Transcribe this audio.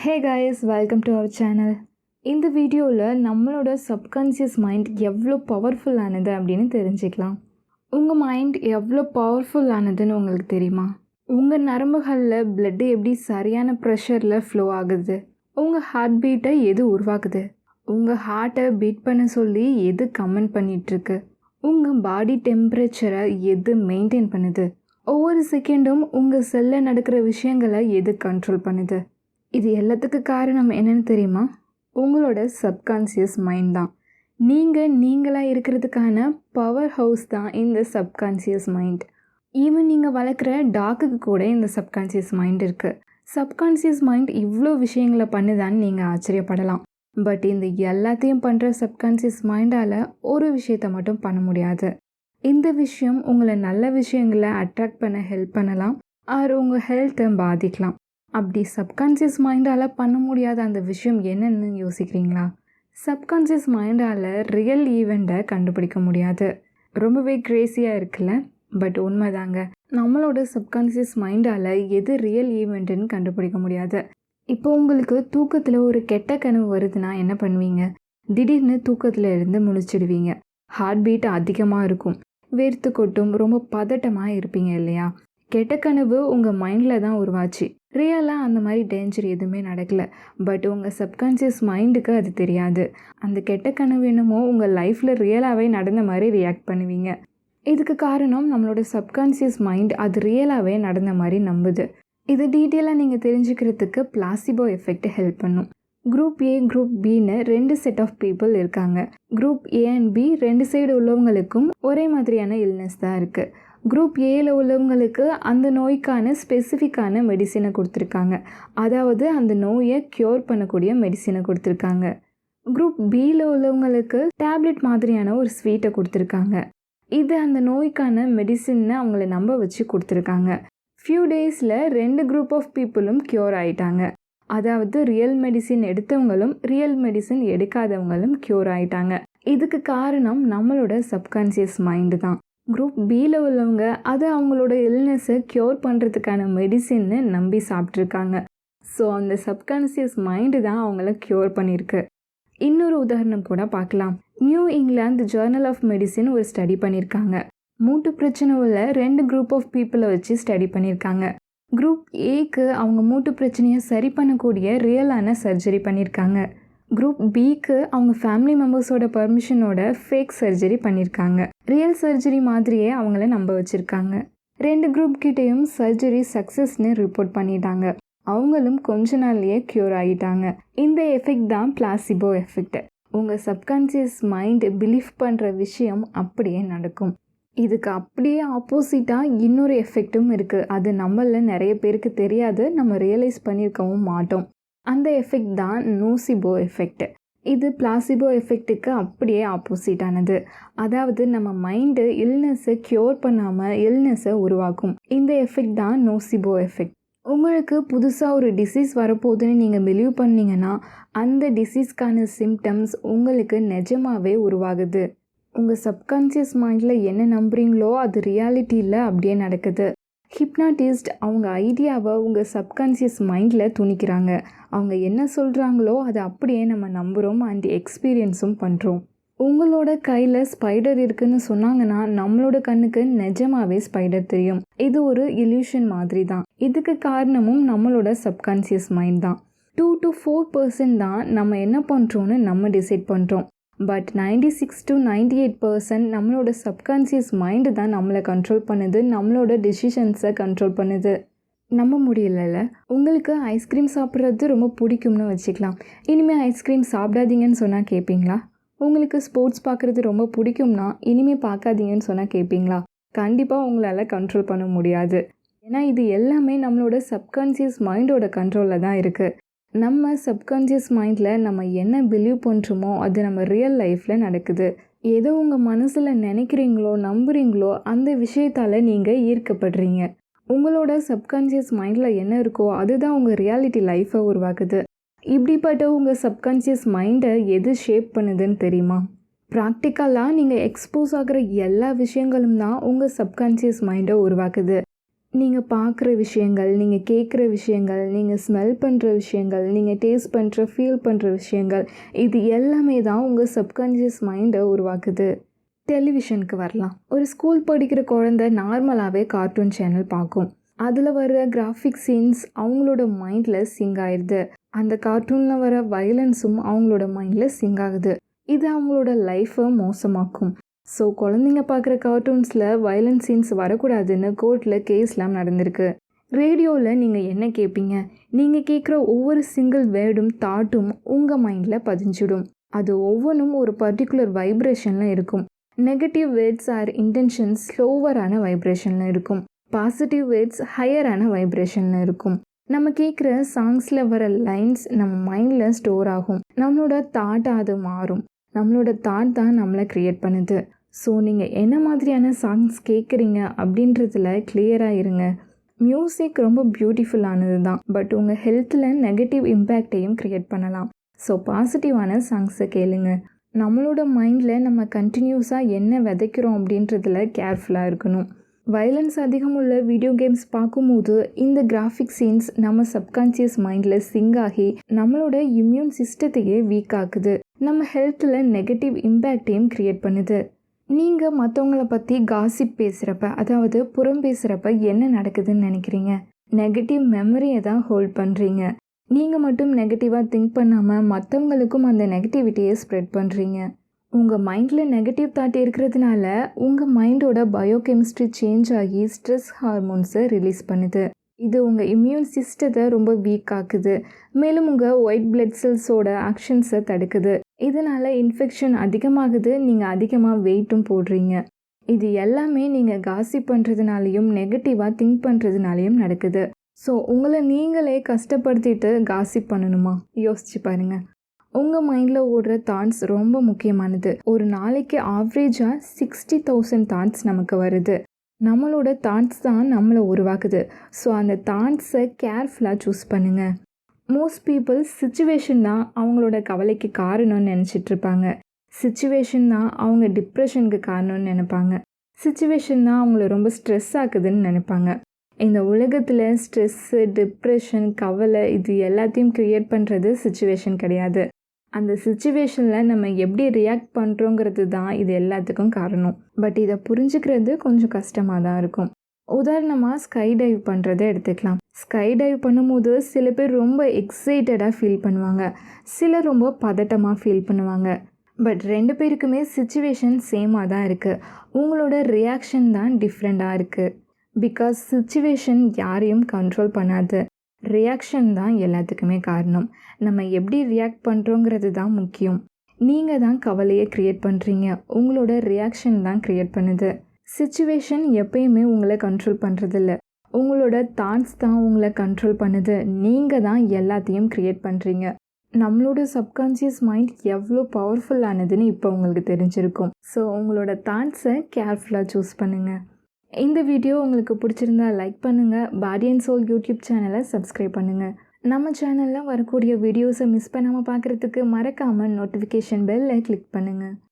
Hey guys, welcome to our channel. இந்த வீடியோவில் நம்மளோட சப்கான்ஷியஸ் மைண்ட் எவ்வளோ பவர்ஃபுல்லானது அப்படின்னு தெரிஞ்சுக்கலாம். உங்கள் மைண்ட் எவ்வளோ பவர்ஃபுல்லானதுன்னு உங்களுக்கு தெரியுமா? உங்கள் நரம்புகளில் பிளட்டு எப்படி சரியான ப்ரெஷரில் ஃப்ளோ ஆகுது? உங்கள் ஹார்ட் பீட்டை எது உருவாக்குது? உங்கள் ஹார்ட்டை பீட் பண்ண சொல்லி எது கமெண்ட் பண்ணிகிட்ருக்கு? உங்கள் பாடி டெம்பரேச்சரை எது மெயின்டைன் பண்ணுது? ஒவ்வொரு செகண்டும் உங்கள் செல்லில் நடக்கிற விஷயங்களை எது கண்ட்ரோல் பண்ணுது? இது எல்லாத்துக்கும் காரணம் என்னென்னு தெரியுமா? உங்களோட சப்கான்ஷியஸ் மைண்ட் தான். நீங்களாக இருக்கிறதுக்கான பவர் ஹவுஸ் தான் இந்த சப்கான்ஷியஸ் மைண்ட். ஈவன் நீங்கள் வளர்க்குற டாக்குக்கு கூட இந்த சப்கான்ஷியஸ் மைண்ட் இருக்குது. சப்கான்ஷியஸ் மைண்ட் இவ்வளோ விஷயங்களை பண்ணுதான்னு நீங்கள் ஆச்சரியப்படலாம். பட் இந்த எல்லாத்தையும் பண்ணுற சப்கான்ஷியஸ் மைண்டால் ஒரு விஷயத்தை மட்டும் பண்ண முடியாது. இந்த விஷயம் உங்களை நல்ல விஷயங்களை அட்ராக்ட் பண்ண ஹெல்ப் பண்ணலாம், ஆர் உங்கள் ஹெல்த்தை பாதிக்கலாம். அப்படி சப்கான்ஷியஸ் மைண்டால் பண்ண முடியாத அந்த விஷயம் என்னென்னு யோசிக்கிறீங்களா? சப்கான்ஷியஸ் மைண்டால் ரியல் ஈவெண்ட்டை கண்டுபிடிக்க முடியாது. ரொம்பவே கிரேசியாக இருக்குல்ல? பட் உண்மைதாங்க. நம்மளோட சப்கான்ஷியஸ் மைண்டால் எது ரியல் ஈவெண்ட்டுன்னு கண்டுபிடிக்க முடியாது. இப்போ உங்களுக்கு தூக்கத்தில் ஒரு கெட்ட கனவு வருதுன்னா என்ன பண்ணுவீங்க? திடீர்னு தூக்கத்தில் இருந்து முழிச்சிடுவீங்க. ஹார்ட் பீட் அதிகமாக இருக்கும், வேர்த்து கொட்டும், ரொம்ப பதட்டமாக இருப்பீங்க இல்லையா? கெட்ட கனவு உங்கள் மைண்டில் தான் உருவாச்சு. ரியலாக அந்த மாதிரி டேஞ்சர் எதுவுமே நடக்கலை. பட் உங்கள் சப்கான்ஷியஸ் மைண்டுக்கு அது தெரியாது. அந்த கெட்ட கனவு என்னமோ உங்கள் லைஃப்பில் ரியலாகவே நடந்த மாதிரி ரியாக்ட் பண்ணுவீங்க. இதுக்கு காரணம் நம்மளோட சப்கான்ஷியஸ் மைண்ட் அது ரியலாகவே நடந்த மாதிரி நம்புது. இது டீட்டெயிலாக நீங்கள் தெரிஞ்சுக்கிறதுக்கு பிளாசிபோ எஃபெக்ட் ஹெல்ப் பண்ணும். குரூப் ஏ, குரூப் பின்னு 2 செட் ஆஃப் பீப்புள் இருக்காங்க. Group A and B 2 side உள்ளவங்களுக்கும் ஒரே மாதிரியான இல்னஸ் தான் இருக்குது. குரூப் ஏல உள்ளவங்களுக்கு அந்த நோய்க்கான ஸ்பெசிஃபிக்கான மெடிசினை கொடுத்துருக்காங்க. அதாவது அந்த நோயை க்யூர் பண்ணக்கூடிய மெடிசினை கொடுத்துருக்காங்க. குரூப் பியில் உள்ளவங்களுக்கு டேப்லெட் மாதிரியான ஒரு ஸ்வீட்டை கொடுத்துருக்காங்க. இது அந்த நோய்க்கான மெடிசின்னு அவங்கள நம்ப வச்சு கொடுத்துருக்காங்க. ஃபியூ டேஸில் 2 குரூப் ஆஃப் பீப்புளும் க்யூர் ஆகிட்டாங்க. அதாவது ரியல் மெடிசின் எடுத்தவங்களும் ரியல் மெடிசின் எடுக்காதவங்களும் க்யூர் ஆகிட்டாங்க. இதுக்கு காரணம் நம்மளோட சப்கான்ஷியஸ் மைண்டு தான். குரூப் பியில் உள்ளவங்க அது அவங்களோட இல்னஸை க்யூர் பண்ணுறதுக்கான மெடிசின்னு நம்பி சாப்பிட்ருக்காங்க. ஸோ அந்த சப்கான்ஷியஸ் மைண்டு தான் அவங்கள க்யூர் பண்ணியிருக்கு. இன்னொரு உதாரணம் கூட பார்க்கலாம். New England Journal of Medicine ஒரு ஸ்டடி பண்ணியிருக்காங்க. மூட்டு பிரச்சனை உள்ள 2 குரூப் ஆஃப் பீப்புளை வச்சு ஸ்டடி பண்ணியிருக்காங்க. குரூப் ஏக்கு அவங்க மூட்டு பிரச்சனையை சரி பண்ணக்கூடிய ரியலான சர்ஜரி பண்ணியிருக்காங்க. குரூப் பிக்கு அவங்க ஃபேமிலி மெம்பர்ஸோட பர்மிஷனோட ஃபேக் சர்ஜரி பண்ணியிருக்காங்க. ரியல் சர்ஜரி மாதிரியே அவங்கள நம்ப வச்சுருக்காங்க. 2 குரூப் கிட்டேயும் சர்ஜரி சக்ஸஸ்ன்னு ரிப்போர்ட் பண்ணிட்டாங்க. அவங்களும் கொஞ்ச நாள்லேயே க்யூர் ஆகிட்டாங்க. இந்த எஃபெக்ட் தான் பிளாசிபோ எஃபெக்ட். உங்கள் சப்கான்ஷியஸ் மைண்ட் பிலீவ் பண்ணுற விஷயம் அப்படியே நடக்கும். இதுக்கு அப்படியே ஆப்போசிட்டாக இன்னொரு எஃபெக்டும் இருக்குது. அது நம்மள நிறைய பேருக்கு தெரியாது, நம்ம ரியலைஸ் பண்ணியிருக்கவும் மாட்டோம். அந்த எஃபெக்ட் தான் நோசிபோ எஃபெக்ட். இது பிளாசிபோ எஃபெக்ட்டுக்கு அப்படியே ஆப்போசிட்டானது. அதாவது நம்ம மைண்டு இல்னஸை க்யூர் பண்ணாமல் இல்னஸை உருவாக்கும். இந்த எஃபெக்ட் தான் நோசிபோ எஃபெக்ட். உங்களுக்கு புதுசாக ஒரு டிசீஸ் வரப்போகுதுன்னு நீங்கள் பிலீவ் பண்ணிங்கன்னா அந்த டிசீஸ்க்கான சிம்டம்ஸ் உங்களுக்கு நிஜமாகவே உருவாகுது. உங்கள் சப்கான்ஷியஸ் மைண்டில் என்ன நம்புறீங்களோ அது ரியாலிட்டியில் அப்படியே நடக்குது. ஹிப்னாட்டிஸ்ட் அவங்க ஐடியாவை உங்கள் சப்கான்ஷியஸ் மைண்டில் துணிக்கிறாங்க. அவங்க என்ன சொல்கிறாங்களோ அதை அப்படியே நம்ம நம்புகிறோம் அண்ட் எக்ஸ்பீரியன்ஸும் பண்ணுறோம். உங்களோட கையில் ஸ்பைடர் இருக்குன்னு சொன்னாங்கன்னா நம்மளோட கண்ணுக்கு நிஜமாகவே ஸ்பைடர் தெரியும். இது ஒரு இல்யூஷன் மாதிரி தான். இதுக்கு காரணமும் நம்மளோட சப்கான்ஷியஸ் மைண்ட் தான். 2 to 4% தான் நம்ம என்ன பண்ணுறோன்னு நம்ம டிசைட் பண்ணுறோம். பட் 96 to 98% நம்மளோட சப்கான்ஷியஸ் மைண்டு தான் நம்மளை கண்ட்ரோல் பண்ணுது, நம்மளோட டெசிஷன்ஸை கண்ட்ரோல் பண்ணுது. நம்ப முடியலைல்ல? உங்களுக்கு ஐஸ்கிரீம் சாப்பிட்றது ரொம்ப பிடிக்கும்னு வச்சுக்கலாம். இனிமேல் ஐஸ்கிரீம் சாப்பிடாதீங்கன்னு சொன்னால் கேட்பீங்களா? உங்களுக்கு ஸ்போர்ட்ஸ் பார்க்குறது ரொம்ப பிடிக்கும்னா இனிமேல் பார்க்காதீங்கன்னு சொன்னால் கேட்பீங்களா? கண்டிப்பாக உங்களால் கண்ட்ரோல் பண்ண முடியாது. ஏன்னா இது எல்லாமே நம்மளோட சப்கான்ஷியஸ் மைண்டோட கண்ட்ரோலில் தான் இருக்குது. நம்ம சப்கான்ஷியஸ் மைண்டில் நம்ம என்ன பிலீவ் பண்ணுறோமோ அது நம்ம ரியல் லைஃப்பில் நடக்குது. ஏதோ உங்கள் மனசில் நினைக்கிறீங்களோ நம்புறீங்களோ அந்த விஷயத்தால் நீங்கள் ஈர்க்கப்படுறீங்க. உங்களோட சப்கான்ஷியஸ் மைண்டில் என்ன இருக்கோ அதுதான் உங்கள் ரியாலிட்டி லைஃப்பை உருவாக்குது. இப்படிப்பட்ட உங்கள் சப்கான்ஷியஸ் மைண்டை எது ஷேப் பண்ணுதுன்னு தெரியுமா? ப்ராக்டிக்கலாக நீங்கள் எக்ஸ்போஸ் ஆகிற எல்லா விஷயங்களும் தான் உங்கள் சப்கான்ஷியஸ் மைண்டை உருவாக்குது. நீங்கள் பார்க்குற விஷயங்கள், நீங்கள் கேட்குற விஷயங்கள், நீங்கள் ஸ்மெல் பண்ணுற விஷயங்கள், நீங்கள் டேஸ்ட் பண்ணுற, ஃபீல் பண்ணுற விஷயங்கள், இது எல்லாமே தான் உங்கள் சப்கான்ஷியஸ் மைண்டை உருவாக்குது. டெலிவிஷனுக்கு வரலாம். ஒரு ஸ்கூல் படிக்கிற குழந்தை நார்மலாகவே கார்ட்டூன் சேனல் பார்க்கும். அதில் வர கிராஃபிக் சீன்ஸ் அவங்களோட மைண்டில் சிங்க் ஆயிடுது. அந்த கார்ட்டூனில் வர வயலன்ஸும் அவங்களோட மைண்டில் சிங்க் ஆகுது. இது அவங்களோட லைஃப்பை மோசமாக்கும். ஸோ குழந்தைங்க பார்க்குற கார்ட்டூன்ஸில் வயலன்ஸ் சீன்ஸ் வரக்கூடாதுன்னு கோர்ட்டில் கேஸ்லாம் நடந்திருக்கு. ரேடியோவில் நீங்கள் என்ன கேட்பீங்க? நீங்கள் கேட்குற ஒவ்வொரு சிங்கிள் வேர்டும் தாட்டும் உங்கள் மைண்டில் பதிஞ்சிடும். அது ஒவ்வொன்றும் ஒரு பர்டிகுலர் வைப்ரேஷனில் இருக்கும். நெகட்டிவ் வேர்ட்ஸ் ஆர் இன்டென்ஷன்ஸ் ஸ்லோவரான வைப்ரேஷனில் இருக்கும். பாசிட்டிவ் வேர்ட்ஸ் ஹையரான வைப்ரேஷனில் இருக்கும். நம்ம கேட்குற சாங்ஸில் வர லைன்ஸ் நம்ம மைண்டில் ஸ்டோர் ஆகும். நம்மளோட தாட்டாக அது மாறும். நம்மளோட தாட் தான் நம்மளை க்ரியேட் பண்ணுது. ஸோ நீங்கள் என்ன மாதிரியான சாங்ஸ் கேட்குறீங்க அப்படின்றதுல கிளியராக இருங்க. மியூசிக் ரொம்ப பியூட்டிஃபுல்லானது தான், பட் உங்கள் ஹெல்த்தில் நெகட்டிவ் இம்பேக்டையும் க்ரியேட் பண்ணலாம். ஸோ பாசிட்டிவான சாங்ஸை கேளுங்க. நம்மளோட மைண்டில் நம்ம கண்டினியூஸாக என்ன விதைக்கிறோம் அப்படின்றதுல கேர்ஃபுல்லாக இருக்கணும். வயலன்ஸ் அதிகம் உள்ள வீடியோ கேம்ஸ் பார்க்கும்போது இந்த கிராஃபிக் சீன்ஸ் நம்ம சப்கான்ஷியஸ் மைண்டில் சிங்க் ஆகி நம்மளோட இம்யூன் சிஸ்டத்தையே வீக் ஆக்குது. நம்ம ஹெல்த்தில் நெகட்டிவ் இம்பேக்டையும் க்ரியேட் பண்ணுது. நீங்கள் மற்றவங்கள பற்றி காசிப் பேசுகிறப்ப, அதாவது புறம் பேசுகிறப்ப என்ன நடக்குதுன்னு நினைக்கிறீங்க? நெகட்டிவ் மெமரியை தான் ஹோல்ட் பண்ணுறீங்க. நீங்கள் மட்டும் நெகட்டிவாக திங்க் பண்ணாமல் மற்றவங்களுக்கும் அந்த நெகட்டிவிட்டியை ஸ்ப்ரெட் பண்ணுறீங்க. உங்கள் மைண்டில் நெகட்டிவ் தாட் இருக்கிறதுனால உங்கள் மைண்டோட பயோகெமிஸ்ட்ரி சேஞ்ச் ஆகி ஸ்ட்ரெஸ் ஹார்மோன்ஸை ரிலீஸ் பண்ணுது. இது உங்கள் இம்யூன் சிஸ்டத்தை ரொம்ப வீக் ஆக்குது. மேலும் உங்கள் ஒயிட் பிளட் செல்ஸோட ஆக்ஷன்ஸை தடுக்குது. இதனால் இன்ஃபெக்ஷன் அதிகமாகுது. நீங்கள் அதிகமாக வெயிட்டும் போடுறீங்க. இது எல்லாமே நீங்கள் காசிப் பண்ணுறதுனாலையும் நெகட்டிவாக திங்க் பண்ணுறதுனாலையும் நடக்குது. ஸோ உங்களை நீங்களே கஷ்டப்படுத்திட்டு காசிப் பண்ணணுமா? யோசிச்சு பாருங்கள். உங்கள் மைண்டில் ஓடுற தாட்ஸ் ரொம்ப முக்கியமானது. ஒரு நாளைக்கு ஆவரேஜாக 60,000 தாட்ஸ் நமக்கு வருது. நம்மளோட தாட்ஸ் தான் நம்மளை உருவாக்குது. ஸோ அந்த தாட்ஸை கேர்ஃபுல்லாக சூஸ் பண்ணுங்கள். மோஸ்ட் பீப்புள் சிச்சுவேஷன் தான் அவங்களோட கவலைக்கு காரணம்னு நினச்சிட்ருப்பாங்க. சிச்சுவேஷன் தான் அவங்க டிப்ரெஷனுக்கு காரணம்னு நினைப்பாங்க. சிச்சுவேஷன் தான் அவங்கள ரொம்ப ஸ்ட்ரெஸ் ஆக்குதுன்னு நினைப்பாங்க. இந்த உலகத்தில் ஸ்ட்ரெஸ்ஸு, டிப்ரெஷன், கவலை இது எல்லாத்தையும் க்ரியேட் பண்ணுறது சிச்சுவேஷன் கிடையாது. அந்த சிச்சுவேஷனில் நம்ம எப்படி ரியாக்ட் பண்ணுறோங்கிறது தான் இது எல்லாத்துக்கும் காரணம். பட் இதை புரிஞ்சுக்கிறது கொஞ்சம் கஷ்டமாக தான் இருக்கும். உதாரணமாக ஸ்கை டைவ் பண்ணுறதை எடுத்துக்கலாம். ஸ்கை டைவ் பண்ணும்போது சில பேர் ரொம்ப எக்ஸைட்டடாக ஃபீல் பண்ணுவாங்க, சிலர் ரொம்ப பதட்டமாக ஃபீல் பண்ணுவாங்க. பட் ரெண்டு பேருக்குமே சிச்சுவேஷன் சேமாக தான் இருக்குது. உங்களோட ரியாக்ஷன் தான் டிஃப்ரெண்ட்டாக இருக்குது. பிகாஸ் சிச்சுவேஷன் யாரையும் கண்ட்ரோல் பண்ணாது. ரியாக்ஷன் தான் எல்லாத்துக்குமே காரணம். நம்ம எப்படி ரியாக்ட் பண்ணுறோங்கிறது தான் முக்கியம். நீங்கள் தான் கவலையை க்ரியேட் பண்ணுறீங்க. உங்களோட ரியாக்ஷன் தான் க்ரியேட் பண்ணுது. சிச்சுவேஷன் எப்பயுமே உங்களை கண்ட்ரோல் பண்ணுறதில்ல. உங்களோட தாட்ஸ் தான் உங்களை கண்ட்ரோல் பண்ணுது. நீங்கள் தான் எல்லாத்தையும் க்ரியேட் பண்ணுறீங்க. நம்மளோட சப்கான்ஷியஸ் மைண்ட் எவ்வளோ பவர்ஃபுல்லானதுன்னு இப்போ உங்களுக்கு தெரிஞ்சிருக்கும். ஸோ உங்களோட தாட்ஸை கேர்ஃபுல்லாக சூஸ் பண்ணுங்கள். இந்த வீடியோ உங்களுக்கு பிடிச்சிருந்தா லைக் பண்ணுங்கள். Body&Soul யூடியூப் சேனலை சப்ஸ்கிரைப் பண்ணுங்கள். நம்ம சேனலில் வரக்கூடிய வீடியோஸை மிஸ் பண்ணாமல் பார்க்குறதுக்கு மறக்காமல் நோட்டிஃபிகேஷன் பெல்லை கிளிக் பண்ணுங்கள்.